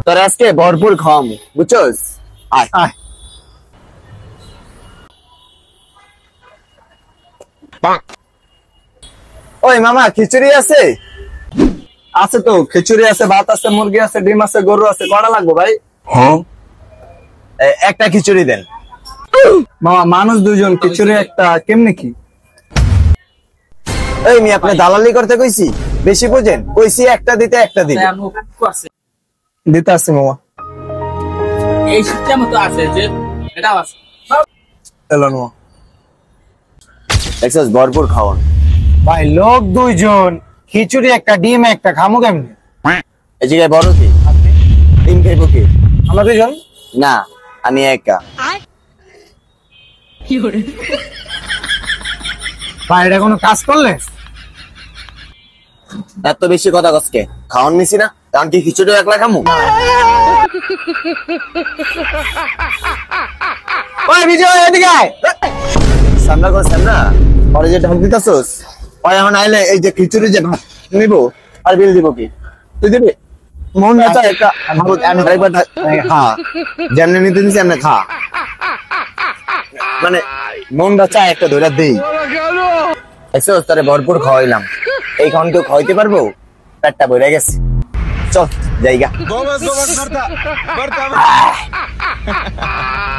তোর আজকে ভরপুর খাম বুঝছস আয় আয় ওই মামা খিচুড়ি আছে আছে তো খিচুড়ি আছে ভাত আছে মুরগি আছে ডিম আছে গরু আছে কটা লাগবে ভাই হ্যাঁ একটা খিচুড়ি দেন মামা মানুষ দুজন খিচুড়ি একটা কেমনে কি এই মি আপনি দালালি করতে কইছি বেশি বুঝেন কইছি একটা দিতে একটা দিতে দিতে আছে মামা এই সিস্টেম তো আছে যে এটা আছে এলো মামা দেখছস ভরপুর খাওয়ান ভাই লোক দুইজন খিচুড়ি একটা ডিম একটা খামু কেমনে এই জায়গায় বড় কি ডিম খাইবো কি আমরা দুইজন না আমি একা ভাই এটা কোনো কাজ করলে এত বেশি কথা কসকে খাওয়ান নিছি না কারণ কি খিচুড়ি একলা খামু ওই বিজয় এদিকে আয় সামনা কর সামনা পরে যে ঢাক দিতাছস ওই এখন আইলে এই যে খিচুড়ি যে ভাত নিব আর বিল দিব কি তুই দিবি মন না চায় একটা আমি একবার হ্যাঁ যেমনি নিতে দিছি এমনি খা মানে মনটা চায় একটা ধরে দেই এসেও তারে ভরপুর খাওয়াইলাম এই খাওয়ান কেউ খাওয়াইতে পারবো পেটটা ভরে গেছে চল জায়গা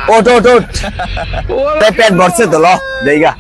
ওট ওট ওট পেট ভরছে তো ল জায়গা